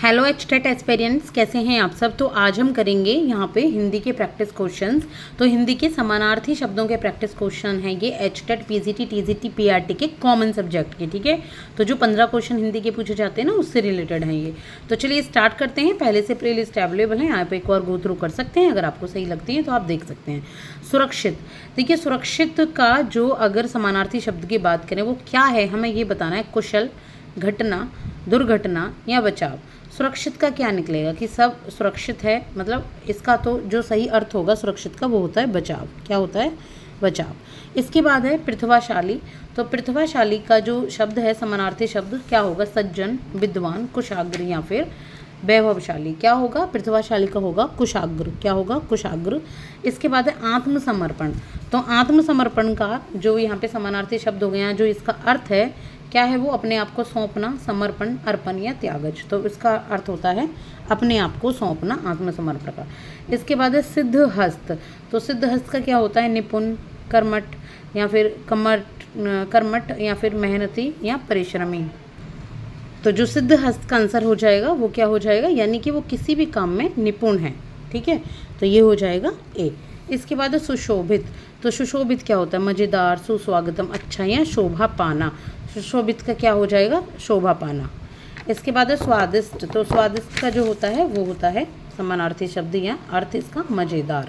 Hello HTET aspirants, कैसे हैं आप सब। तो आज हम करेंगे यहाँ पे हिंदी के प्रैक्टिस क्वेश्चंस। तो हिंदी के समानार्थी शब्दों के प्रैक्टिस क्वेश्चन हैं ये एचटेट पीजीटी टीजीटी पीआरटी के कॉमन सब्जेक्ट के। ठीक है, तो जो 15 क्वेश्चन हिंदी के पूछे जाते हैं ना, उससे रिलेटेड हैं ये। तो चलिए स्टार्ट करते हैं। पहले से प्ले लिस्ट अवेलेबल है, आप एक और गो थ्रू कर सकते हैं। अगर आपको सही लगती है तो आप देख सकते हैं। सुरक्षित, देखिए सुरक्षित का जो अगर समानार्थी शब्द की बात करें वो क्या है, हमें ये बताना है। कुशल, घटना, दुर्घटना या बचाव। सुरक्षित का क्या निकलेगा कि सब सुरक्षित है, मतलब इसका तो जो सही अर्थ होगा सुरक्षित का वो होता है बचाव। क्या होता है? बचाव। इसके बाद है प्रतिभाशाली। तो प्रतिभाशाली का जो शब्द है समानार्थी शब्द क्या होगा? सज्जन, विद्वान, कुशाग्र या फिर वैभवशाली। क्या होगा? प्रतिभाशाली का होगा कुशाग्र। क्या होगा? कुशाग्र। इसके बाद है आत्मसमर्पण। तो आत्मसमर्पण का जो यहाँ पे समानार्थी शब्द हो गया, जो इसका अर्थ है क्या है, वो अपने आप को सौंपना, समर्पण, अर्पण या त्यागज। तो इसका अर्थ होता है अपने आप को सौंपना, आत्मसमर्पण का। इसके बाद है सिद्ध हस्त। तो सिद्ध हस्त का क्या होता है? निपुण, कर्मठ या फिर कर्मठ या फिर मेहनती या परिश्रमी। तो जो सिद्ध हस्त का आंसर हो जाएगा वो क्या हो जाएगा? यानी कि वो किसी भी काम में निपुण है। ठीक है, तो ये हो जाएगा ए। इसके बाद है सुशोभित। तो सुशोभित क्या होता है? मज़ेदार, सुस्वागतम, अच्छा या शोभा पाना। सुशोभित का क्या हो जाएगा? शोभा पाना। इसके बाद है स्वादिष्ट। तो स्वादिष्ट का जो होता है वो होता है समानार्थी शब्द या अर्थ इसका मज़ेदार।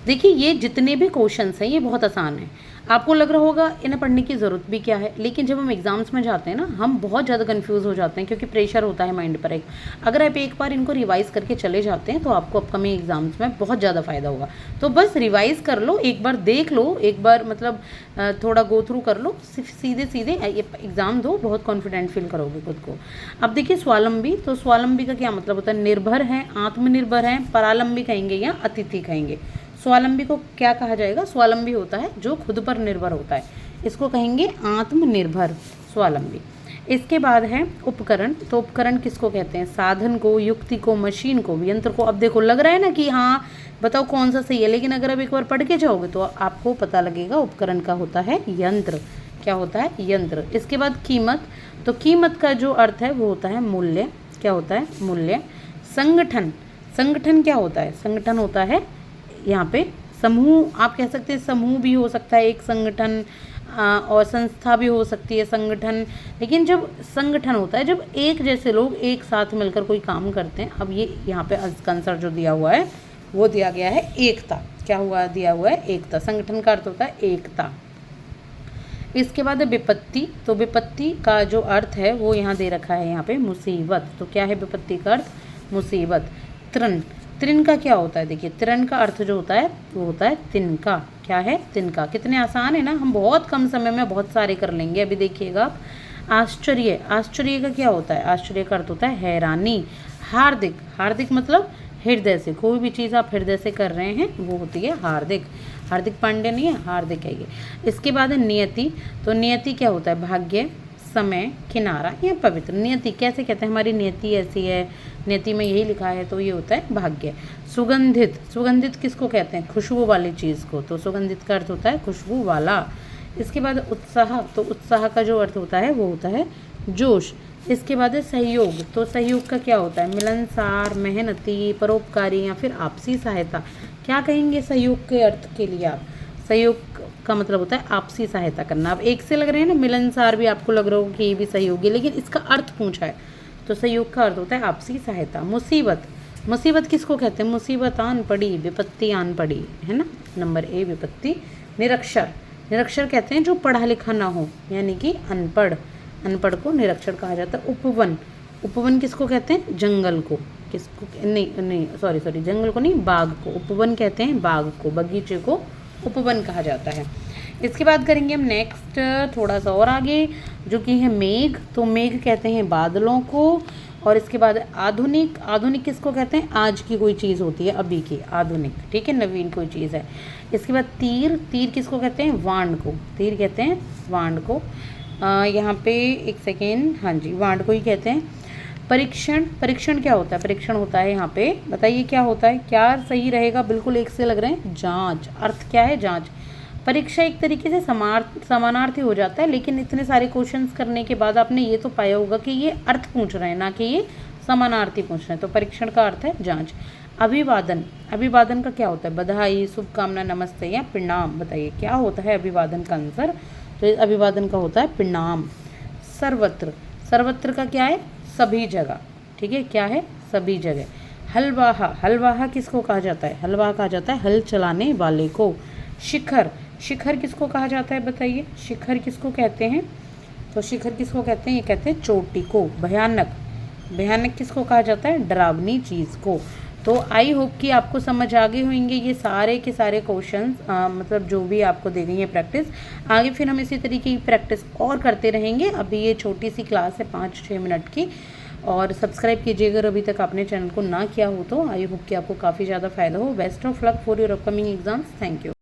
देखिए ये जितने भी क्वेश्चंस हैं ये बहुत आसान है। आपको लग रहा होगा इन्हें पढ़ने की ज़रूरत भी क्या है, लेकिन जब हम एग्जाम्स में जाते हैं ना, हम बहुत ज़्यादा कंफ्यूज हो जाते हैं क्योंकि प्रेशर होता है माइंड पर एक। अगर आप एक बार इनको रिवाइज़ करके चले जाते हैं तो आपको अपकमिंग एग्जाम्स में बहुत ज़्यादा फ़ायदा होगा। तो बस रिवाइज़ कर लो, एक बार देख लो, एक बार मतलब थोड़ा गो थ्रू कर लो, सीधे सीधे एग्ज़ाम दो, बहुत कॉन्फिडेंट फील करोगे खुद को। अब देखिए स्वावलंबी। तो स्वावलंबी का क्या मतलब होता है? निर्भर है, आत्मनिर्भर है, परालंबी कहेंगे या अतिथि कहेंगे। स्वावलंबी को क्या कहा जाएगा? स्वावलंबी होता है जो खुद पर निर्भर होता है, इसको कहेंगे आत्मनिर्भर, स्वावलंबी। इसके बाद है उपकरण। तो उपकरण किसको कहते हैं? साधन को, युक्ति को, मशीन को, यंत्र को। अब देखो लग रहा है ना कि हाँ बताओ कौन सा सही है, लेकिन अगर आप एक बार पढ़ के जाओगे तो आपको पता लगेगा उपकरण का होता है यंत्र। क्या होता है? यंत्र। इसके बाद कीमत। तो कीमत का जो अर्थ है वो होता है मूल्य। क्या होता है? मूल्य। संगठन। संगठन क्या होता है? संगठन होता है यहाँ पे समूह, आप कह सकते हैं समूह भी हो सकता है एक संगठन, और संस्था भी हो सकती है संगठन। लेकिन जब संगठन होता है जब एक जैसे लोग एक साथ मिलकर कोई काम करते हैं। अब ये यहाँ पे आंसर जो दिया हुआ है वो दिया गया है एकता। क्या हुआ? दिया हुआ है एकता। संगठन का अर्थ होता है एकता। इसके बाद है विपत्ति। तो विपत्ति का जो अर्थ है वो यहाँ दे रखा है यहाँ पे मुसीबत। तो क्या है विपत्ति का अर्थ? मुसीबत। तृण। तृण का क्या होता है? देखिए तृण का अर्थ जो होता है वो होता है तिनका। क्या है? तिनका। कितने आसान है ना, हम बहुत कम समय में बहुत सारे कर लेंगे। अभी देखिएगा आप। आश्चर्य। आश्चर्य का क्या होता है? आश्चर्य का अर्थ होता है हैरानी। हार्दिक। हार्दिक मतलब हृदय से, कोई भी चीज़ आप हृदय से कर रहे हैं वो होती है हार्दिक। हार्दिक पांड्या नहीं है, हार्दिक है ये। इसके बाद है नियति। तो नियति क्या होता है? भाग्य, समय, किनारा या पवित्र। नियति कैसे कहते हैं? हमारी नियति ऐसी है, नियति में यही लिखा है, तो ये होता है भाग्य। सुगंधित। सुगंधित किसको कहते हैं? खुशबू वाली चीज़ को। तो सुगंधित का अर्थ होता है खुशबू वाला। इसके बाद उत्साह। तो उत्साह का जो अर्थ होता है वो होता है जोश। इसके बाद है सहयोग। तो सहयोग का क्या होता है? मिलनसार, मेहनती, परोपकारी या फिर आपसी सहायता। क्या कहेंगे सहयोग के अर्थ के लिए आप? सहयोग का मतलब होता है आपसी सहायता करना। अब एक से लग रहे हैं ना, मिलनसार भी आपको लग रहा हो कि ये भी सहयोगी, लेकिन इसका अर्थ पूछा है तो सहयोग का अर्थ होता है आपसी सहायता। मुसीबत। मुसीबत किसको कहते हैं? मुसीबत आन पड़ी, विपत्ति आन पड़ी, है ना। नंबर ए विपत्ति। निरक्षर। निरक्षर कहते हैं जो पढ़ा लिखा ना हो, यानी कि अनपढ़। अनपढ़ को निरक्षर कहा जाता है। उपवन। उपवन किसको कहते हैं? जंगल को। किसको? नहीं सॉरी जंगल को नहीं, बाग को। उपवन कहते हैं बाग को, बगीचे को उपवन कहा जाता है। इसके बाद करेंगे हम नेक्स्ट थोड़ा सा और आगे, जो कि है मेघ। तो मेघ कहते हैं बादलों को। और इसके बाद आधुनिक। आधुनिक किसको कहते हैं? आज की कोई चीज़ होती है, अभी की, आधुनिक। ठीक है, नवीन कोई चीज़ है। इसके बाद तीर। तीर किसको कहते हैं? वांड को। तीर कहते हैं वांड को। यहाँ पे एक सेकेंड, हाँ जी वांड को ही कहते हैं। परीक्षण। परीक्षण क्या होता है? परीक्षण होता है यहाँ पे, बताइए क्या होता है, क्या सही रहेगा? बिल्कुल एक से लग रहे हैं, जांच। अर्थ क्या है? जांच। परीक्षा एक तरीके से समानार्थी हो जाता है, लेकिन इतने सारे क्वेश्चंस करने के बाद आपने ये तो पाया होगा कि ये अर्थ पूछ रहे हैं, ना कि ये समानार्थी पूछ रहे हैं। तो परीक्षण का अर्थ है जांच। अभिवादन, अभिवादन का क्या होता है? बधाई, शुभकामना, नमस्ते या प्रणाम। बताइए क्या होता है अभिवादन का आंसर? तो अभिवादन का होता है प्रणाम। सर्वत्र, सर्वत्र का क्या है? सभी जगह। ठीक है, क्या है? सभी जगह। हलवाहा, हलवाहा किसको कहा जाता है? हलवाहा कहा जाता है हल चलाने वाले को। शिखर, शिखर किसको कहा जाता है? बताइए शिखर किसको कहते हैं? तो शिखर किसको कहते हैं? ये कहते हैं चोटी को। भयानक, भयानक किसको कहा जाता है? डरावनी चीज़ को। तो आई होप कि आपको समझ आ गए होंगे ये सारे के सारे क्वेश्चंस, मतलब जो भी आपको दे गई है प्रैक्टिस। आगे फिर हम इसी तरीके की प्रैक्टिस और करते रहेंगे। अभी ये छोटी सी क्लास है 5-6 मिनट की। और सब्सक्राइब कीजिए अगर अभी तक आपने चैनल को ना किया हो तो। आई होप कि आपको काफ़ी ज़्यादा फ़ायदा हो। Best of luck for your upcoming exams. Thank you.